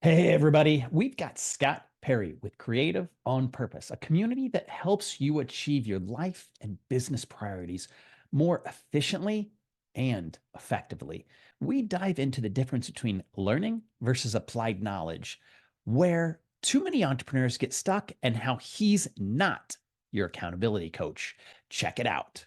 Hey, everybody. We've got Scott Perry with Creative on Purpose, a community that helps you achieve your life and business priorities more efficiently and effectively. We dive into the difference between learning versus applied knowledge, where too many entrepreneurs get stuck, and how he's not your accountability coach. Check it out.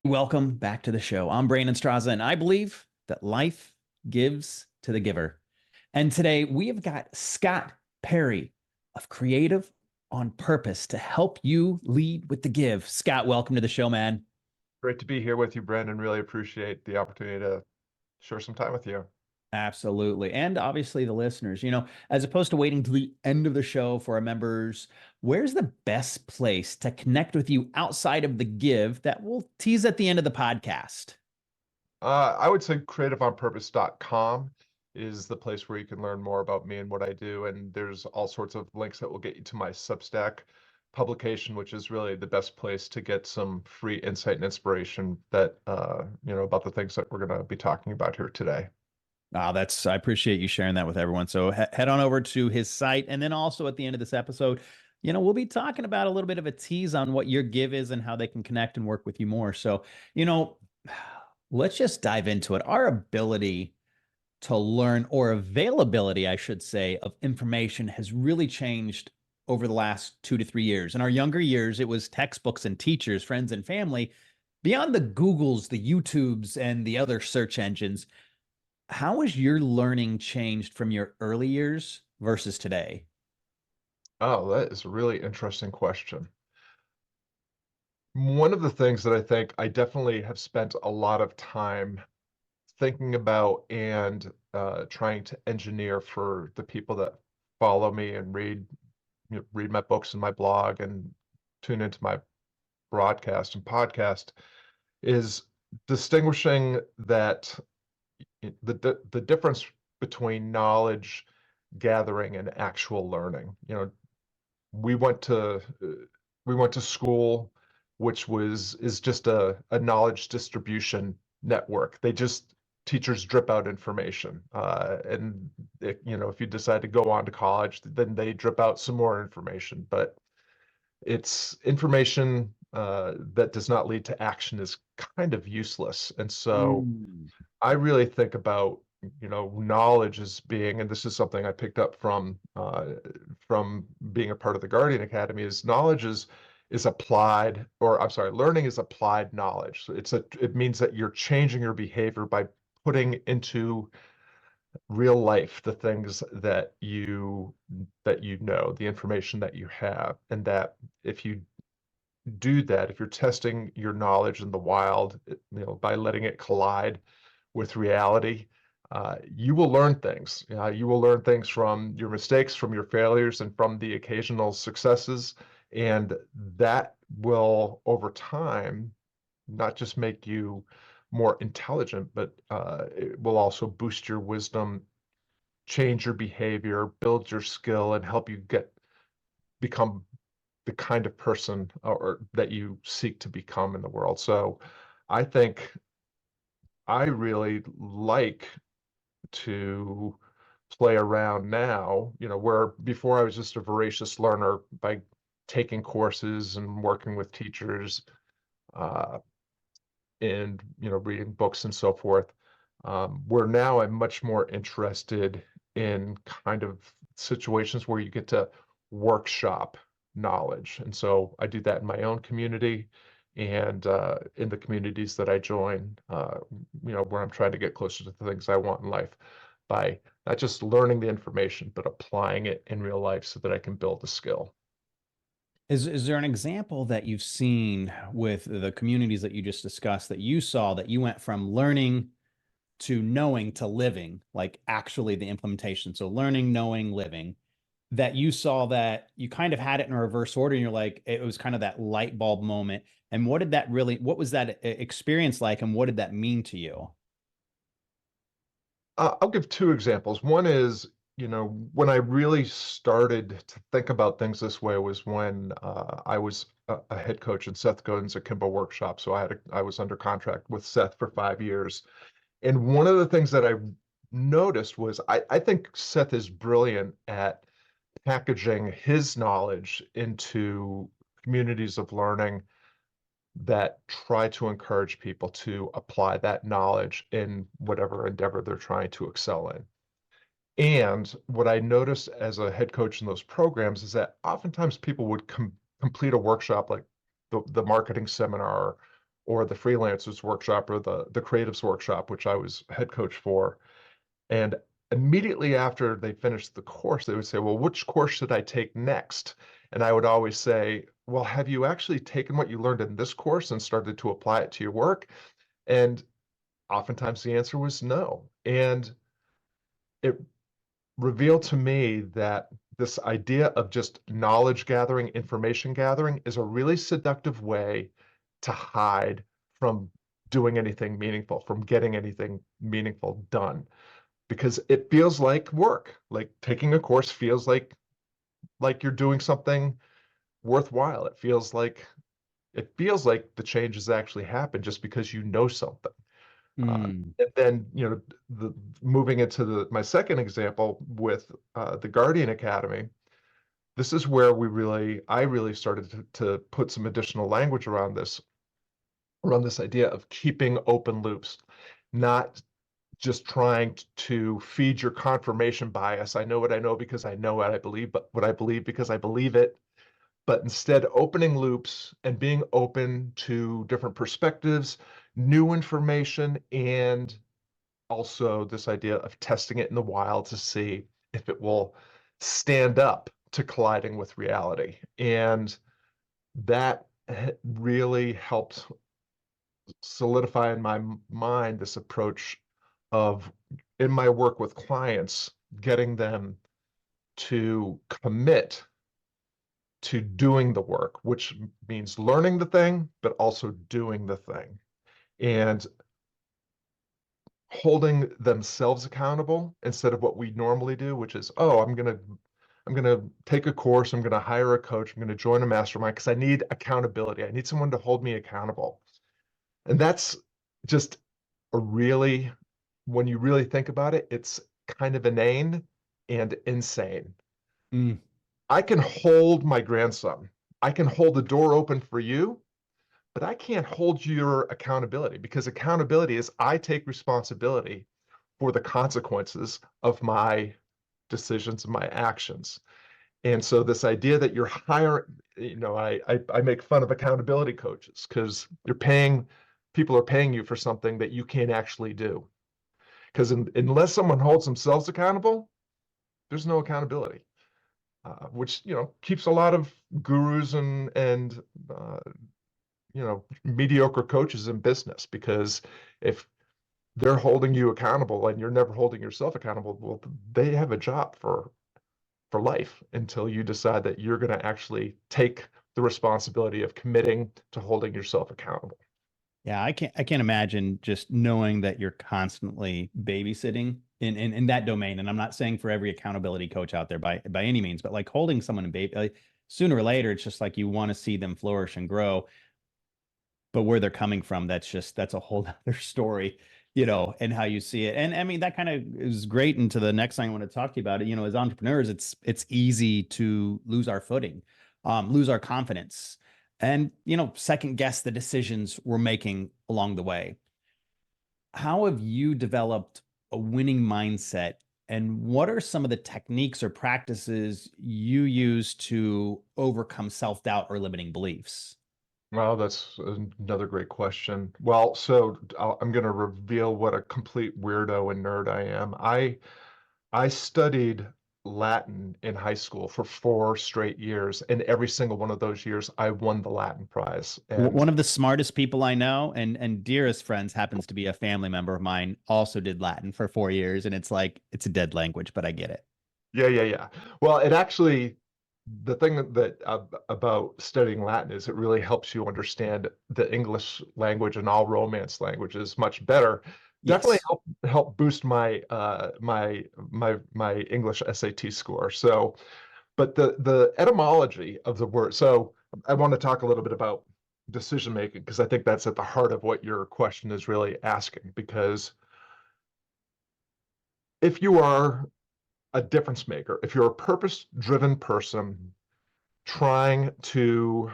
Welcome back to the show. I'm Brandon Straza, and I believe that life gives to the giver. And today we have got Scott Perry of Creative on Purpose to help you lead with the give. Scott, welcome to the show, man. Great to be here with you, Brandon. Really appreciate the opportunity to share some time with you. Absolutely. And obviously the listeners, as opposed to waiting to the end of the show for our members, where's the best place to connect with you outside of the give that we'll tease at the end of the podcast? I would say creativeonpurpose.com is the place where you can learn more about me and what I do. And there's all sorts of links that will get you to my Substack publication, which is really the best place to get some free insight and inspiration about the things that we're going to be talking about here today. I appreciate you sharing that with everyone. So head on over to his site. And then also at the end of this episode, we'll be talking about a little bit of a tease on what your give is and how they can connect and work with you more. So, you know, let's just dive into it. Our ability to learn, or availability, I should say, of information has really changed over the last 2 to 3 years. In our younger years, it was textbooks and teachers, friends, and family. Beyond the Googles, the YouTubes, and the other search engines, how has your learning changed from your early years versus today? Oh, that is a really interesting question. One of the things that I think I definitely have spent a lot of time thinking about and trying to engineer for the people that follow me and read my books and my blog and tune into my broadcast and podcast is distinguishing that the difference between knowledge gathering and actual learning. We went to we went to school, which is just a knowledge distribution network. They just teachers drip out information, if you decide to go on to college, then they drip out some more information. But it's information that does not lead to action is kind of useless. And so Mm. I really think about knowledge as being, and this is something I picked up from being a part of the Guardian Academy, is knowledge is applied, or I'm sorry, learning is applied knowledge. So it means that you're changing your behavior by putting into real life the things that you know, the information that you have, and that if you do that, if you're testing your knowledge in the wild, by letting it collide with reality, you will learn things. You will learn things from your mistakes, from your failures, and from the occasional successes. And that will, over time, not just make you more intelligent, but it will also boost your wisdom, change your behavior, build your skill, and help you become the kind of person or that you seek to become in the world. So I think I really like to play around now, where before I was just a voracious learner by taking courses and working with teachers, uh, and, reading books and so forth. Where now I'm much more interested in kind of situations where you get to workshop knowledge. And so I do that in my own community and in the communities that I join, where I'm trying to get closer to the things I want in life by not just learning the information, but applying it in real life so that I can build the skill. Is there an example that you've seen with the communities that you just discussed, that you saw that you went from learning to knowing to living, like actually the implementation? So learning, knowing, living, that you saw that you kind of had it in a reverse order, and you're like, it was kind of that light bulb moment. And what was that experience like, and what did that mean to you? I'll give two examples. One is when I really started to think about things this way was when I was a head coach in Seth Godin's Akimbo workshop. So I was under contract with Seth for 5 years. And one of the things that I noticed was I think Seth is brilliant at packaging his knowledge into communities of learning that try to encourage people to apply that knowledge in whatever endeavor they're trying to excel in. And what I noticed as a head coach in those programs is that oftentimes people would complete a workshop like the marketing seminar or the freelancers workshop or the creatives workshop, which I was head coach for. And immediately after they finished the course, they would say, well, which course should I take next? And I would always say, well, have you actually taken what you learned in this course and started to apply it to your work? And oftentimes the answer was no. And it revealed to me that this idea of just knowledge gathering, information gathering is a really seductive way to hide from doing anything meaningful, from getting anything meaningful done, because it feels like work. Like taking a course feels like you're doing something worthwhile. It feels like the changes actually happen just because you know something. Mm. And then, moving into my second example with the Guardian Academy, this is where I really started to put some additional language around this idea of keeping open loops, not just trying to feed your confirmation bias. I know what I know because I know what I believe, but what I believe because I believe it. But instead, opening loops and being open to different perspectives, new information, and also this idea of testing it in the wild to see if it will stand up to colliding with reality. And that really helped solidify in my mind this approach of, in my work with clients, getting them to commit to doing the work, which means learning the thing, but also doing the thing. And holding themselves accountable instead of what we normally do, which is, oh, I'm gonna take a course, I'm gonna hire a coach, I'm gonna join a mastermind because I need accountability. I need someone to hold me accountable. And that's just when you really think about it, it's kind of inane and insane. Mm. I can hold my grandson. I can hold the door open for you, but I can't hold your accountability, because accountability is I take responsibility for the consequences of my decisions and my actions. And so this idea that you're hiring, I make fun of accountability coaches because people are paying you for something that you can't actually do. Because unless someone holds themselves accountable, there's no accountability, which, keeps a lot of gurus and mediocre coaches in business, because if they're holding you accountable and you're never holding yourself accountable, well, they have a job for life until you decide that you're going to actually take the responsibility of committing to holding yourself accountable. Yeah, I can't imagine just knowing that you're constantly babysitting in that domain. And I'm not saying for every accountability coach out there by any means, but like holding someone in baby, like, sooner or later, it's just like you want to see them flourish and grow. But where they're coming from, that's a whole other story, and how you see it. And I mean, that kind of is great into the next thing I want to talk to you about. As entrepreneurs, it's easy to lose our footing, lose our confidence, and second guess the decisions we're making along the way. How have you developed a winning mindset, and what are some of the techniques or practices you use to overcome self-doubt or limiting beliefs? Well, that's another great question. Well, so I'm going to reveal what a complete weirdo and nerd I am. I studied Latin in high school for 4 straight years, and every single one of those years, I won the Latin prize. And One of the smartest people I know and dearest friends happens to be a family member of mine, also did Latin for 4 years. And it's like, it's a dead language, but I get it. yeah, yeah, yeah. Well, it actually, the thing about studying Latin is it really helps you understand the English language and all Romance languages much better, definitely Yes. help boost my English SAT score. So, but the etymology of the word. So I want to talk a little bit about decision making because I think that's at the heart of what your question is really asking. Because if you are a difference maker, if you're a purpose-driven person trying to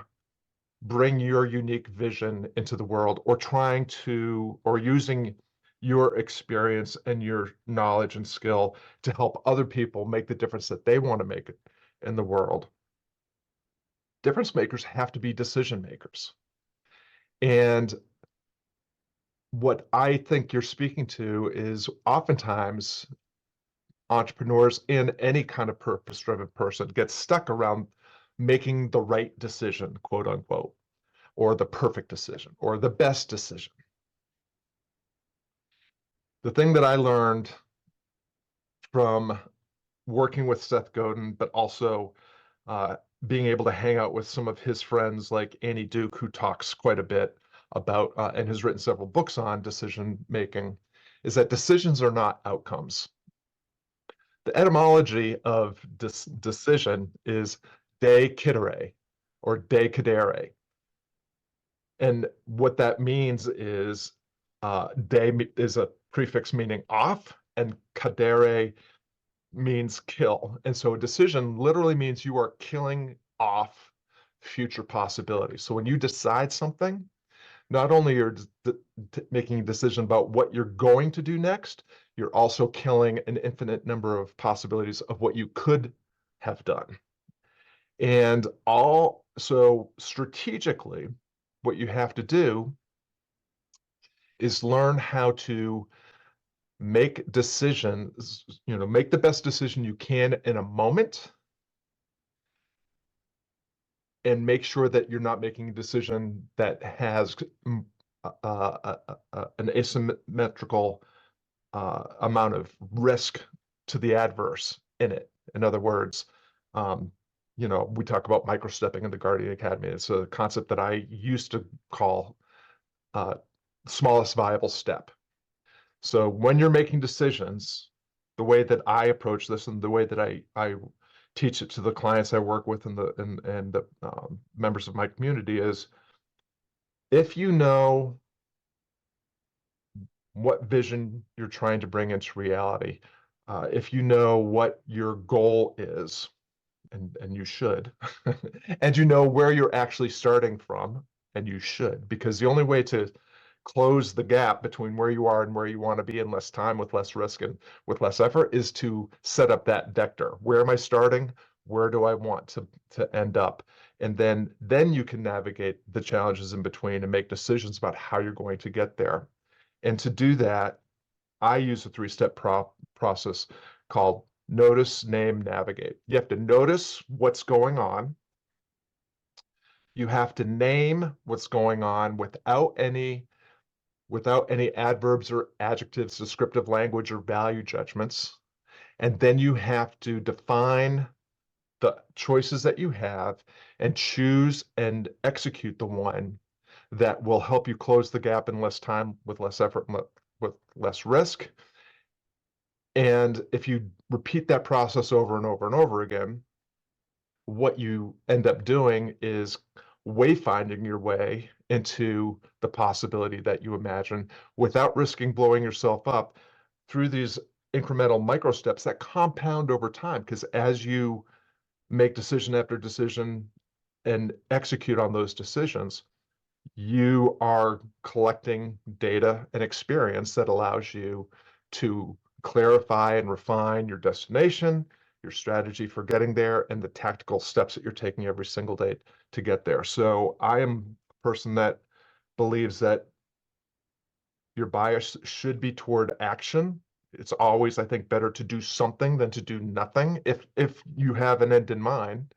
bring your unique vision into the world, or trying to, or using your experience and your knowledge and skill to help other people make the difference that they want to make it in the world, difference makers have to be decision makers. And what I think you're speaking to is oftentimes entrepreneurs in any kind of purpose-driven person get stuck around making the right decision, quote unquote, or the perfect decision, or the best decision. The thing that I learned from working with Seth Godin, but also uh, being able to hang out with some of his friends like Annie Duke, who talks quite a bit about and has written several books on decision making, is that decisions are not outcomes. The etymology of decision is de cidere or de cadere. And what that means is de is a prefix meaning off, and cadere means kill. And so a decision literally means you are killing off future possibilities. So when you decide something, not only are you making a decision about what you're going to do next, you're also killing an infinite number of possibilities of what you could have done. And so strategically, what you have to do is learn how to make decisions, make the best decision you can in a moment, and make sure that you're not making a decision that has an asymmetrical amount of risk to the adverse in it. In other words, we talk about microstepping in the Guardian Academy. It's a concept that I used to call uh, smallest viable step. So when you're making decisions, the way that I approach this and the way that I teach it to the clients I work with and the members of my community is, if you know what vision you're trying to bring into reality, if you know what your goal is, and you should, and you know where you're actually starting from, and you should, because the only way to close the gap between where you are and where you want to be in less time, with less risk and with less effort, is to set up that vector. Where am I starting? Where do I want to end up? And then you can navigate the challenges in between and make decisions about how you're going to get there. And to do that, I use a three-step process called notice, name, navigate. You have to notice what's going on. You have to name what's going on without any adverbs or adjectives, descriptive language, or value judgments. And then you have to define the choices that you have and choose and execute the one that will help you close the gap in less time, with less effort, and with less risk. And if you repeat that process over and over and over again, what you end up doing is wayfinding your way into the possibility that you imagine, without risking blowing yourself up through these incremental micro steps that compound over time. Because as you make decision after decision and execute on those decisions, you are collecting data and experience that allows you to clarify and refine your destination, your strategy for getting there, and the tactical steps that you're taking every single day to get there. So I am a person that believes that your bias should be toward action. It's always, I think, better to do something than to do nothing, if you have an end in mind.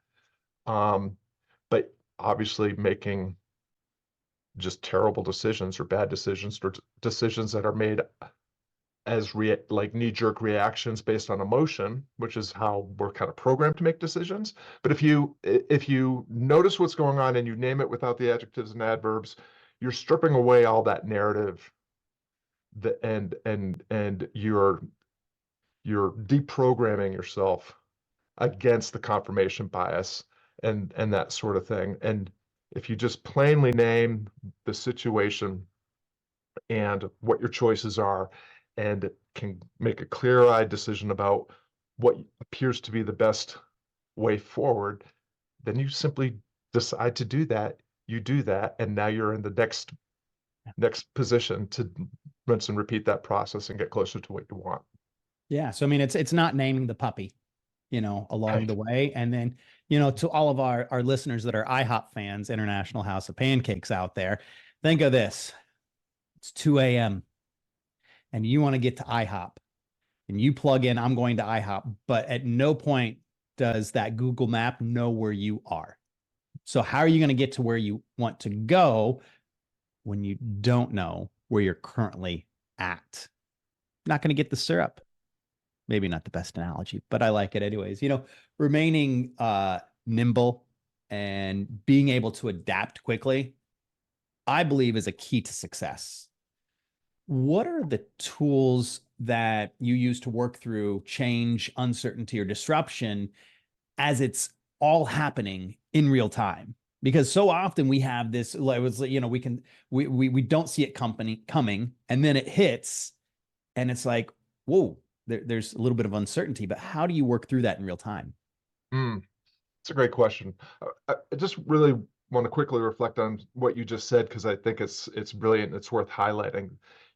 But obviously making just terrible decisions or bad decisions, or decisions that are made as like knee-jerk reactions based on emotion, which is how we're kind of programmed to make decisions. But if you notice what's going on and you name it without the adjectives and adverbs, you're stripping away all that narrative and you're deprogramming yourself against the confirmation bias and that sort of thing. And if you just plainly name the situation and what your choices are and can make a clear-eyed decision about what appears to be the best way forward, then you simply decide to do that. You do that, and now you're in the next position to rinse and repeat that process and get closer to what you want. Yeah. So I mean, it's not naming the puppy, along Right. the way. And then, to all of our listeners that are IHOP fans, International House of Pancakes out there, think of this. It's 2 a.m. and you want to get to IHOP and you plug in, I'm going to IHOP, but at no point does that Google map know where you are. So how are you going to get to where you want to go when you don't know where you're currently at? Not going to get the syrup. Maybe not the best analogy, but I like it anyways. Remaining nimble and being able to adapt quickly, I believe is a key to success. What are the tools that you use to work through change, uncertainty, or disruption as it's all happening in real time? Because so often we have this, like, we don't see it coming, and then it hits, and it's like, whoa, there's a little bit of uncertainty. But how do you work through that in real time? Mm, it's a great question. I just really want to quickly reflect on what you just said because I think it's brilliant. It's worth highlighting.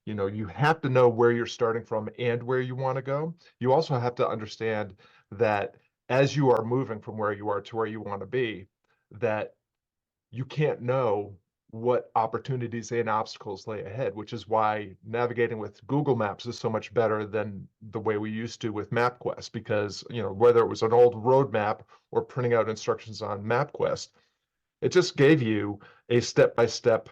You have to know where you're starting from and where you want to go. You also have to understand that as you are moving from where you are to where you want to be, that you can't know what opportunities and obstacles lay ahead, which is why navigating with Google Maps is so much better than the way we used to with MapQuest, because, whether it was an old road map or printing out instructions on MapQuest, it just gave you a step-by-step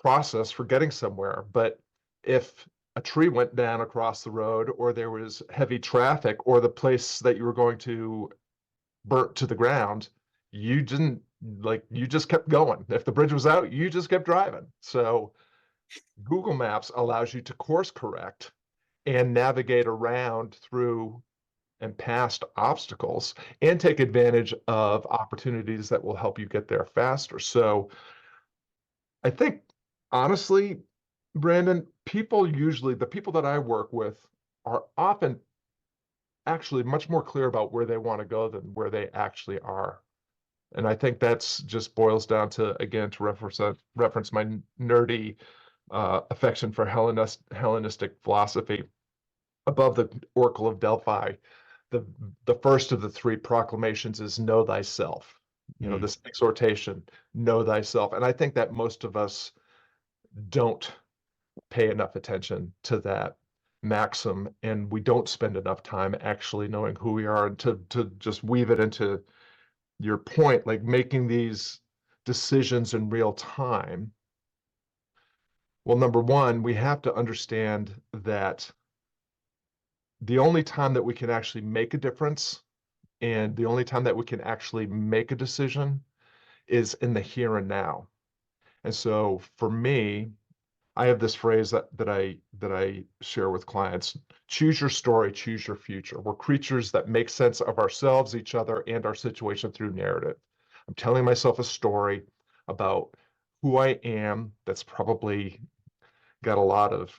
process for getting somewhere. But if a tree went down across the road, or there was heavy traffic, or the place that you were going to burnt to the ground, you didn't you just kept going. If the bridge was out, you just kept driving. So Google Maps allows you to course correct and navigate around through and past obstacles and take advantage of opportunities that will help you get there faster. So I think, honestly, Brandon, the people that I work with are often actually much more clear about where they want to go than where they actually are. And I think that's just boils down to, again, to reference my nerdy affection for Hellenistic philosophy. Above the Oracle of Delphi, the the first of the three proclamations is know thyself. Mm. This exhortation, know thyself. And I think that most of us don't pay enough attention to that maxim, and we don't spend enough time actually knowing who we are, and to just weave it into your point, like making these decisions in real time. Well, number one, we have to understand that the only time that we can actually make a difference and the only time that we can actually make a decision is in the here and now. And so for me, I have this phrase that I share with clients: choose your story, choose your future. We're creatures that make sense of ourselves, each other, and our situation through narrative. I'm telling myself a story about who I am that's probably got a lot of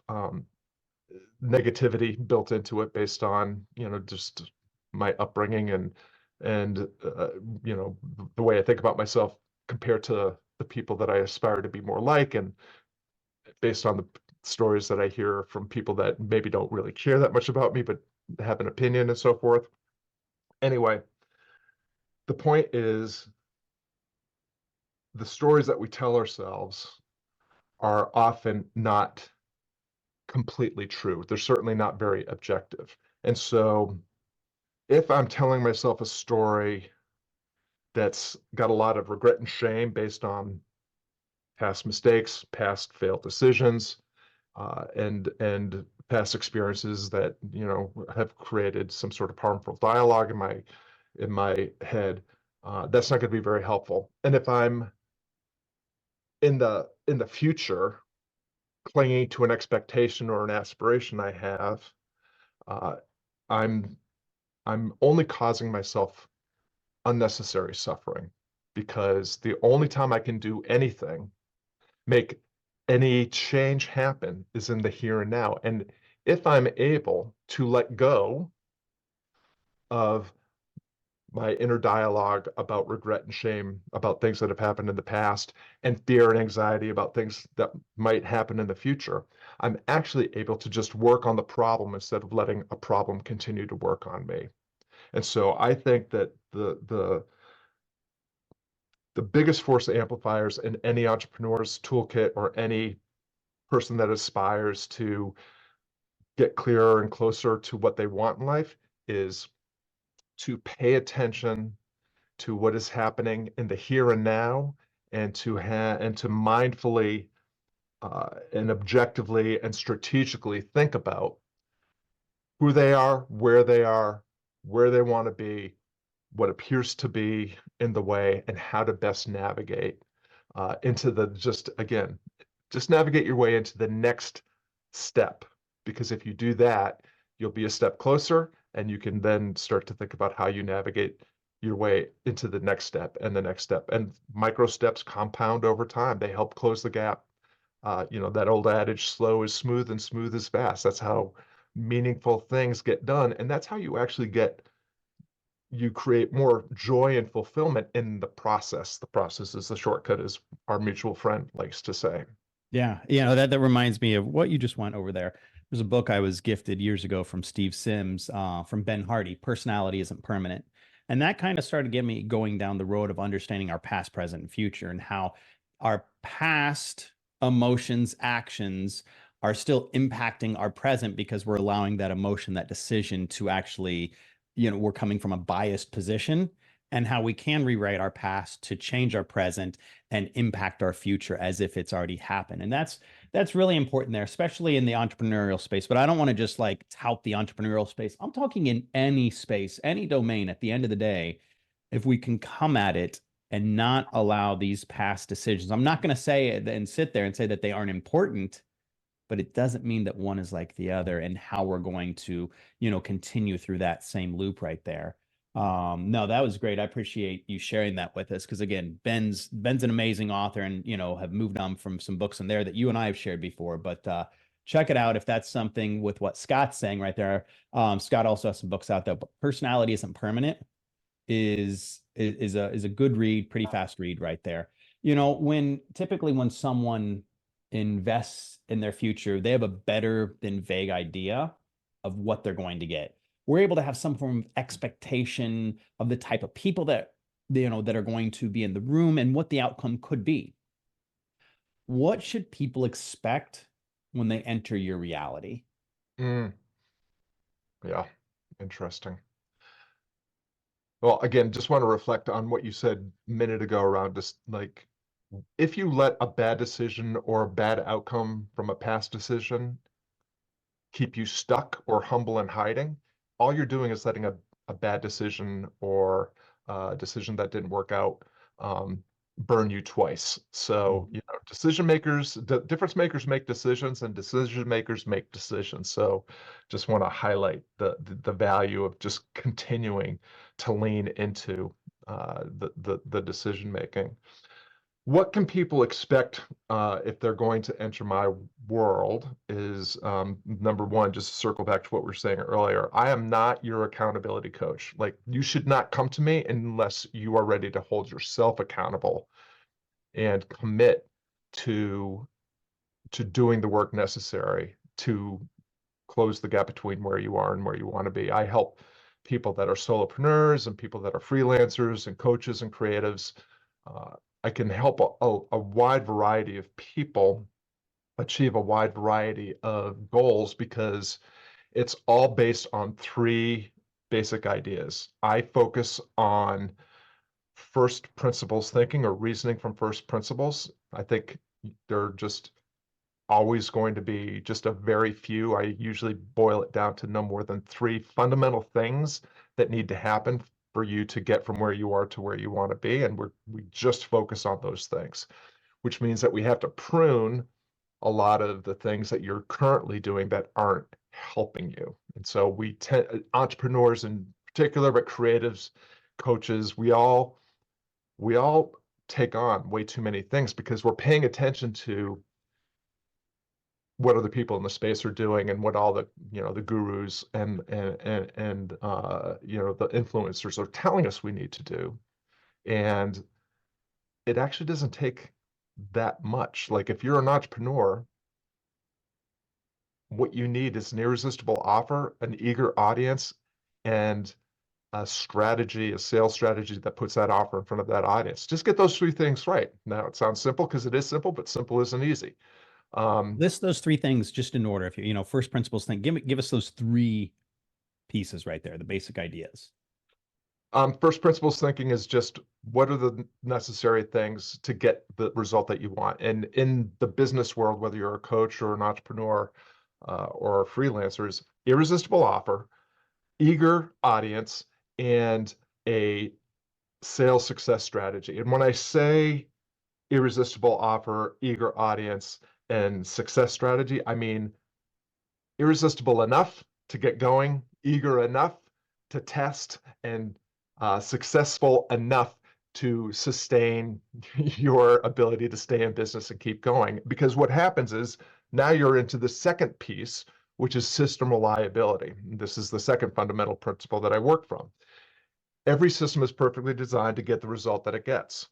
negativity built into it based on, just my upbringing and the way I think about myself compared to the people that I aspire to be more like, and based on the stories that I hear from people that maybe don't really care that much about me, but have an opinion and so forth. Anyway, the point is the stories that we tell ourselves are often not completely true. They're certainly not very objective. And so if I'm telling myself a story that's got a lot of regret and shame based on past mistakes, past failed decisions, and past experiences that have created some sort of harmful dialogue in my head, that's not going to be very helpful. And if I'm in the future, clinging to an expectation or an aspiration I have, uh, I'm I'm only causing myself unnecessary suffering, because the only time I can do anything, make any change happen, is in the here and now. And if I'm able to let go of my inner dialogue about regret and shame about things that have happened in the past, and fear and anxiety about things that might happen in the future, I'm actually able to just work on the problem instead of letting a problem continue to work on me. And so I think that the biggest force amplifiers in any entrepreneur's toolkit, or any person that aspires to get clearer and closer to what they want in life, is to pay attention to what is happening in the here and now, and to mindfully and objectively and strategically think about who they are, where they want to be, what appears to be in the way, and how to best navigate into the just again, just navigate your way into the next step. Because if you do that, you'll be a step closer, and you can then start to think about how you navigate your way into the next step and the next step. And micro steps compound over time. They help close the gap. That old adage, slow is smooth and smooth is fast. That's how meaningful things get done. And that's how you create more joy and fulfillment in the process. The process is the shortcut, as our mutual friend likes to say. Yeah, that reminds me of what you just went over there. There's a book I was gifted years ago from Steve Sims, from Ben Hardy, Personality Isn't Permanent. And that kind of started getting me going down the road of understanding our past, present, and future, and how our past emotions, actions are still impacting our present because we're allowing that emotion, that decision to actually, we're coming from a biased position, and how we can rewrite our past to change our present and impact our future as if it's already happened. And that's really important there, especially in the entrepreneurial space. But I don't want to just like tout the entrepreneurial space. I'm talking in any space, any domain. At the end of the day, if we can come at it and not allow these past decisions, I'm not going to say it and sit there and say that they aren't important, but it doesn't mean that one is like the other, and how we're going to, continue through that same loop right there. No, that was great. I appreciate you sharing that with us, because again, Ben's an amazing author, and have moved on from some books in there that you and I have shared before. But check it out if that's something with what Scott's saying right there. Scott also has some books out there, but Personality Isn't Permanent is a good read, pretty fast read right there. When someone invests in their future, they have a better than vague idea of what they're going to get. We're able to have some form of expectation of the type of people that are going to be in the room and what the outcome could be. What should people expect when they enter your reality? Mm, yeah, interesting. Well, again, just want to reflect on what you said a minute ago around just like, if you let a bad decision or a bad outcome from a past decision keep you stuck or humble and hiding, all you're doing is letting a bad decision or a decision that didn't work out um, burn you twice. So, Mhm. decision makers, difference makers make decisions, and decision makers make decisions. So just want to highlight the value of just continuing to lean into the decision making. What can people expect if they're going to enter my world is, number one, just to circle back to what we were saying earlier. I am not your accountability coach. Like, you should not come to me unless you are ready to hold yourself accountable and commit to doing the work necessary to close the gap between where you are and where you want to be. I help people that are solopreneurs and people that are freelancers and coaches and creatives. Uh, I can help a wide variety of people achieve a wide variety of goals, because it's all based on three basic ideas. I focus on first principles thinking, or reasoning from first principles. I think they're just always going to be just a very few. I usually boil it down to no more than three fundamental things that need to happen for you to get from where you are to where you want to be. And we just focus on those things, which means that we have to prune a lot of the things that you're currently doing that aren't helping you. And so we tend, entrepreneurs in particular, but creatives, coaches, we all take on way too many things because we're paying attention to what other people in the space are doing and what all the the gurus and the influencers are telling us we need to do. And it actually doesn't take that much. Like if you're an entrepreneur, what you need is an irresistible offer, an eager audience, and a strategy, a sales strategy that puts that offer in front of that audience. Just get those three things right. Now it sounds simple because it is simple, but simple isn't easy. List those three things just in order. If you first principles thing, give us those three pieces right there, the basic ideas. First principles thinking is just what are the necessary things to get the result that you want. And in the business world, whether you're a coach or an entrepreneur or a freelancer, is irresistible offer, eager audience, and a sales success strategy. And when I say irresistible offer, eager audience, and success strategy, I mean irresistible enough to get going, eager enough to test, and successful enough to sustain your ability to stay in business and keep going. Because what happens is now you're into the second piece, which is system reliability. This is the second fundamental principle that I work from. Every system is perfectly designed to get the result that it gets.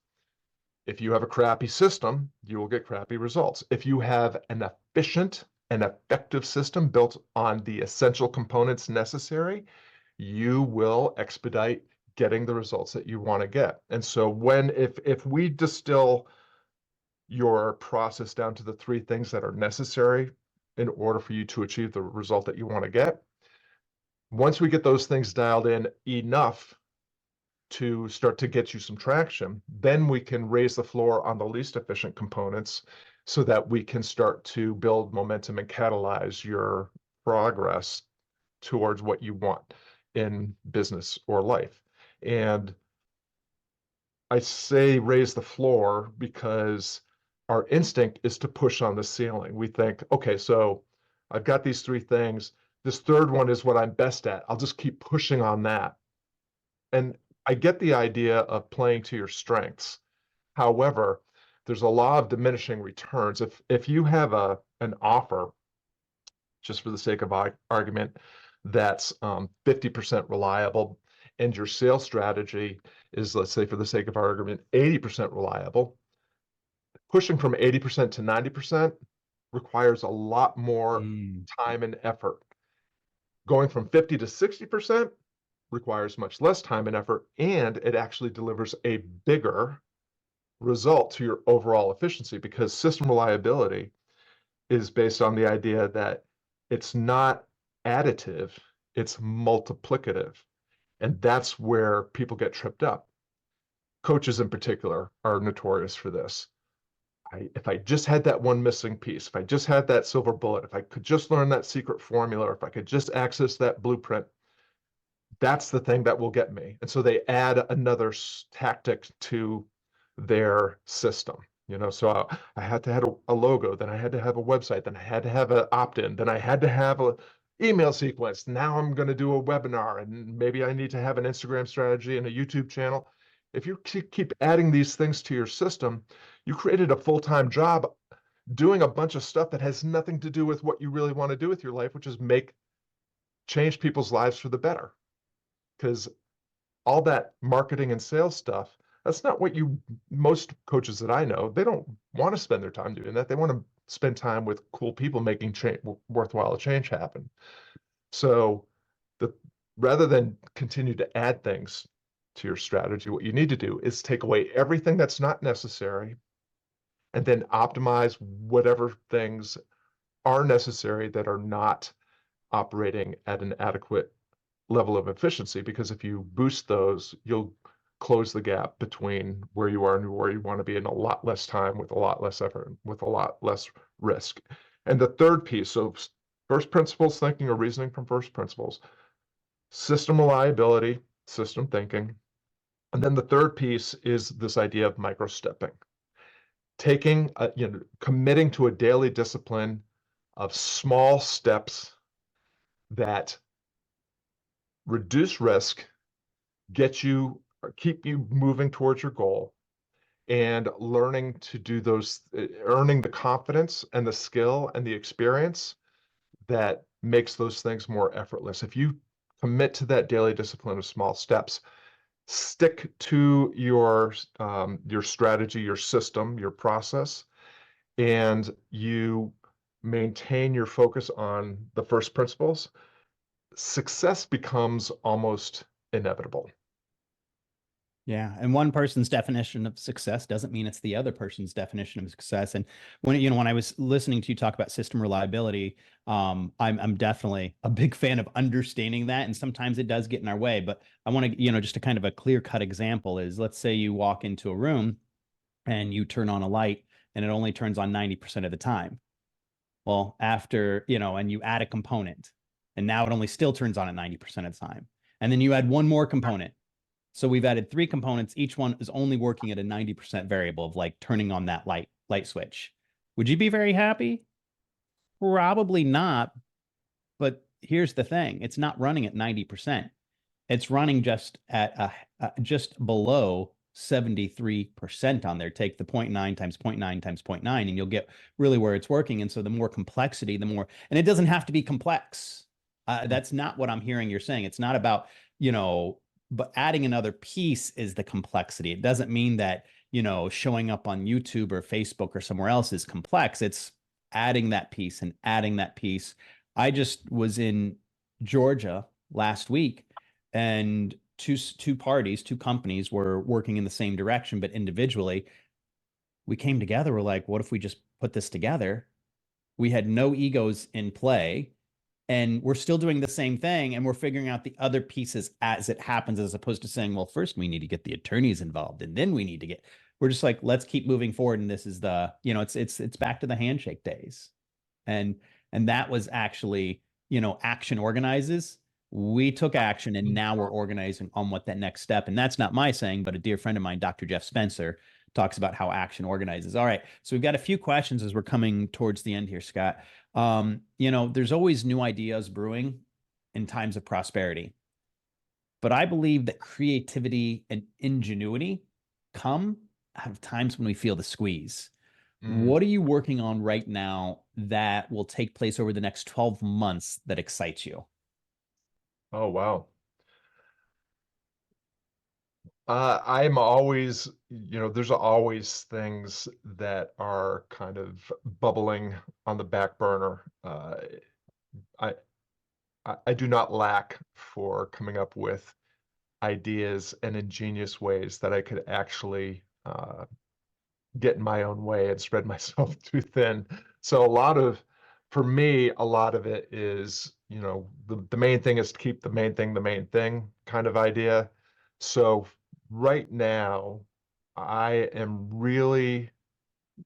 If you have a crappy system, you will get crappy results. If you have an efficient and effective system built on the essential components necessary, you will expedite getting the results that you want to get. And so if we distill your process down to the three things that are necessary in order for you to achieve the result that you want to get, once we get those things dialed in enough to start to get you some traction, then we can raise the floor on the least efficient components so that we can start to build momentum and catalyze your progress towards what you want in business or life. And I say raise the floor because our instinct is to push on the ceiling. We think, okay, so I've got these three things. This third one is what I'm best at. I'll just keep pushing on that. And I get the idea of playing to your strengths. However, there's a law of diminishing returns. If you have an offer, just for the sake of argument, that's 50% reliable, and your sales strategy is, let's say for the sake of argument, 80% reliable, pushing from 80% to 90% requires a lot more time and effort. Going from 50 to 60% requires much less time and effort, and it actually delivers a bigger result to your overall efficiency because system reliability is based on the idea that it's not additive, it's multiplicative. And that's where people get tripped up. Coaches in particular are notorious for this. If I just had that one missing piece, if I just had that silver bullet, if I could just learn that secret formula, if I could just access that blueprint, that's the thing that will get me. And so they add another tactic to their system. So I had to have a logo, then I had to have a website, then I had to have an opt-in, then I had to have an email sequence. Now I'm going to do a webinar, and maybe I need to have an Instagram strategy and a YouTube channel. If you keep adding these things to your system, you created a full-time job doing a bunch of stuff that has nothing to do with what you really want to do with your life, which is change people's lives for the better. Because all that marketing and sales stuff, that's not what most coaches that I know, they don't want to spend their time doing that. They want to spend time with cool people making worthwhile change happen. So rather than continue to add things to your strategy, what you need to do is take away everything that's not necessary and then optimize whatever things are necessary that are not operating at an adequate level of efficiency, because if you boost those, you'll close the gap between where you are and where you want to be in a lot less time, with a lot less effort, with a lot less risk. And the third piece, so first principles thinking or reasoning from first principles, system reliability, system thinking. And then the third piece is this idea of micro-stepping. committing to a daily discipline of small steps that reduce risk, get you or keep you moving towards your goal, and learning to do those, earning the confidence and the skill and the experience that makes those things more effortless. If you commit to that daily discipline of small steps, stick to your strategy, your system, your process, and you maintain your focus on the first principles, success becomes almost inevitable. Yeah, and one person's definition of success doesn't mean it's the other person's definition of success. And when I was listening to you talk about system reliability, I'm definitely a big fan of understanding that. And sometimes it does get in our way. But I want to, just a kind of a clear-cut example is, let's say you walk into a room and you turn on a light and it only turns on 90% of the time. Well, after, and you add a component and now it only still turns on at 90% of the time. And then you add one more component. So we've added 3 components. Each one is only working at a 90% variable of like turning on that light switch. Would you be very happy? Probably not. But here's the thing. It's not running at 90%. It's running just at just below 73% on there. Take the 0.9 times 0.9 times 0.9 and you'll get really where it's working. And so the more complexity, the more, and it doesn't have to be complex. That's not what I'm hearing you're saying. It's not about, but adding another piece is the complexity. It doesn't mean that, showing up on YouTube or Facebook or somewhere else is complex. It's adding that piece and adding that piece. I just was in Georgia last week, and two parties, two companies were working in the same direction, but individually. We came together. We're like, what if we just put this together? We had no egos in play, and we're still doing the same thing, and we're figuring out the other pieces as it happens, as opposed to saying, well, first we need to get the attorneys involved and then we need to get, we're just like, let's keep moving forward. And this is the, it's back to the handshake days. And that was actually, action organizes. We took action and now we're organizing on what that next step. And that's not my saying, but a dear friend of mine, Dr. Jeff Spencer, talks about how action organizes. All right. So we've got a few questions as we're coming towards the end here, Scott. There's always new ideas brewing in times of prosperity. But I believe that creativity and ingenuity come out of times when we feel the squeeze. What are you working on right now that will take place over the next 12 months that excites you? Oh, wow. I'm always, there's always things that are kind of bubbling on the back burner. I, I do not lack for coming up with ideas and ingenious ways that I could actually get in my own way and spread myself too thin. So for me, a lot of it is, the main thing is to keep the main thing kind of idea. So right now, I am really,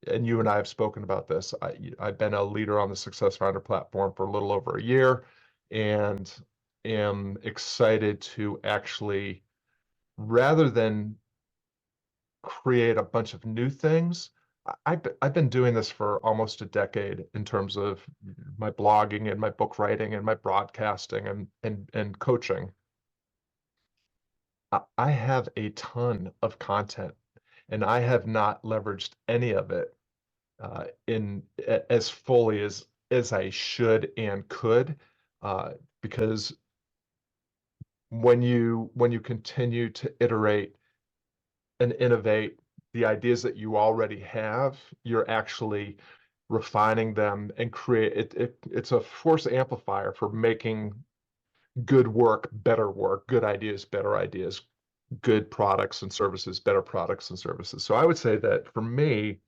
and you and I have spoken about this, I've been a leader on the Success Founder platform for a little over a year and am excited to actually, rather than create a bunch of new things. I've been doing this for almost a decade in terms of my blogging and my book writing and my broadcasting and coaching. I have a ton of content and I have not leveraged any of it in as fully as I should and could, because when you continue to iterate and innovate the ideas that you already have, you're actually refining them and it's a force amplifier for making good work, good ideas, better ideas, good products and services, better products and services. So I would say that for me,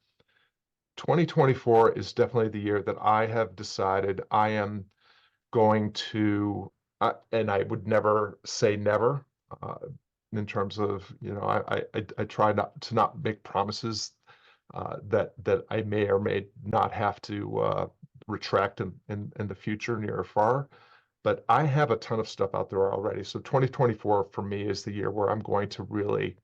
2024 is definitely the year that I have decided I am going to, and I would never say never, in terms of, I try not make promises that I may or may not have to retract in the future, near or far. But I have a ton of stuff out there already. So 2024 for me is the year where I'm going to really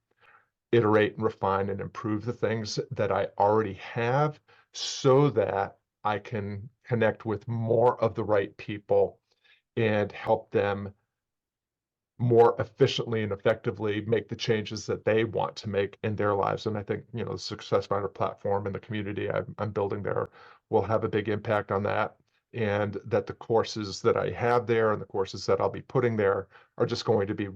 iterate and refine and improve the things that I already have so that I can connect with more of the right people and help them more efficiently and effectively make the changes that they want to make in their lives. And I think, the Success Finder platform and the community I'm building there will have a big impact on that. And that the courses that I have there and the courses that I'll be putting there are just going to be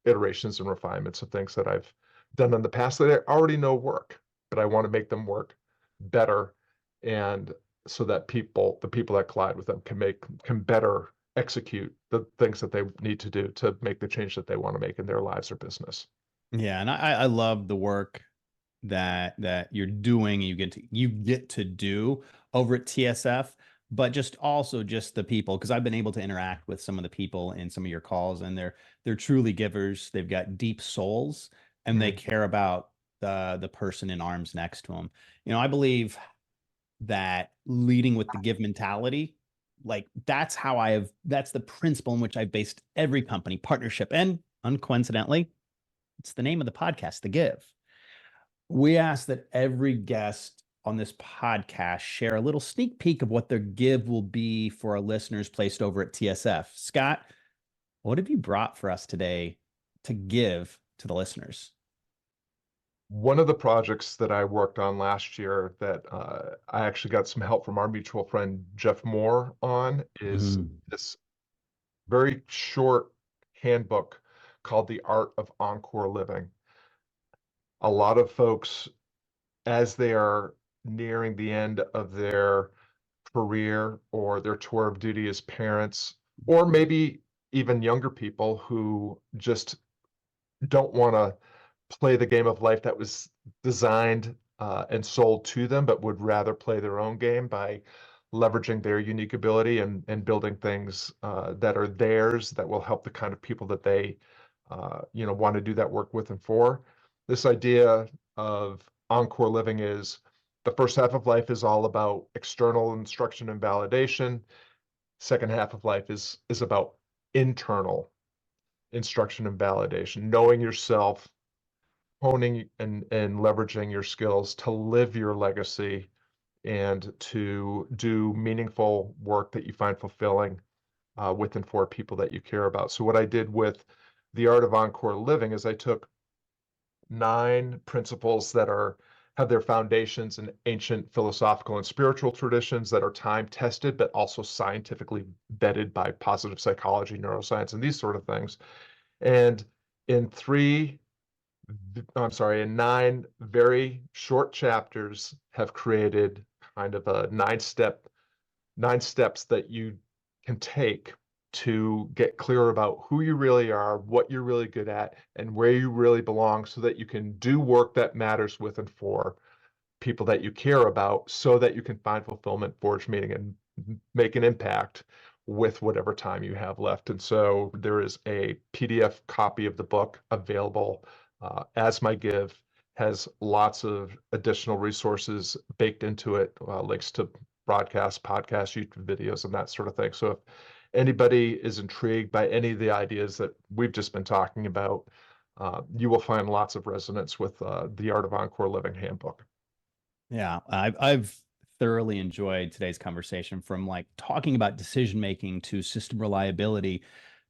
iterations and refinements of things that I've done in the past that I already know work, but I want to make them work better. And so that the people that collide with them can better execute the things that they need to do to make the change that they want to make in their lives or business. Yeah, and I love the work that you're doing, you get to do over at TSF, but just the people, because I've been able to interact with some of the people in some of your calls, and they're truly givers. They've got deep souls, and they Mm. care about the person in arms next to them. I believe that leading with the give mentality, like that's the principle in which I've based every company partnership, and uncoincidentally, it's the name of the podcast, The Give. We ask that every guest on this podcast share a little sneak peek of what their give will be for our listeners placed over at TSF. Scott, what have you brought for us today to give to the listeners? One of the projects that I worked on last year that I actually got some help from our mutual friend Jeff Moore on is Mm. this very short handbook called The Art of Encore Living. A lot of folks, as they are nearing the end of their career or their tour of duty as parents, or maybe even younger people who just don't want to play the game of life that was designed and sold to them, but would rather play their own game by leveraging their unique ability and building things that are theirs that will help the kind of people that they want to do that work with and for. This idea of encore living is the first half of life is all about external instruction and validation. Second half of life is about internal instruction and validation, knowing yourself, honing and leveraging your skills to live your legacy and to do meaningful work that you find fulfilling with and for people that you care about. So what I did with the Art of Encore Living is I took 9 principles that have their foundations in ancient philosophical and spiritual traditions that are time tested, but also scientifically vetted by positive psychology, neuroscience, and these sort of things. And in three I'm sorry, in 9 very short chapters have created kind of a 9 steps that you can take to get clear about who you really are, what you're really good at, and where you really belong so that you can do work that matters with and for people that you care about so that you can find fulfillment, forge meaning, and make an impact with whatever time you have left. And so there is a PDF copy of the book available as my give, has lots of additional resources baked into it, links to broadcasts, podcasts, YouTube videos, and that sort of thing. So if anybody is intrigued by any of the ideas that we've just been talking about, you will find lots of resonance with the Art of Encore Living handbook. Yeah, I've thoroughly enjoyed today's conversation, from like talking about decision making to system reliability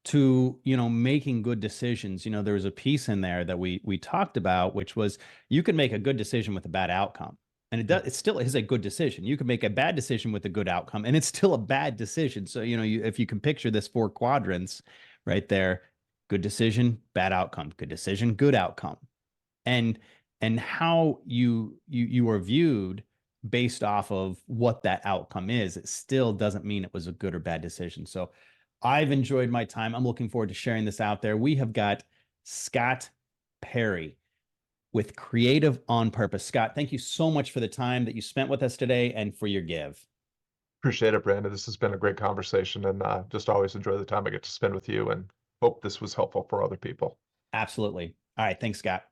to, making good decisions. There was a piece in there that we talked about, which was you can make a good decision with a bad outcome. And it still is a good decision. You can make a bad decision with a good outcome, and it's still a bad decision. So, if you can picture this 4 quadrants right there, good decision, bad outcome, good decision, good outcome. And how you are viewed based off of what that outcome is, it still doesn't mean it was a good or bad decision. So I've enjoyed my time. I'm looking forward to sharing this out there. We have got Scott Perry with Creative on Purpose. Scott, thank you so much for the time that you spent with us today and for your give. Appreciate it, Brandon. This has been a great conversation and just always enjoy the time I get to spend with you and hope this was helpful for other people. Absolutely. All right. Thanks, Scott.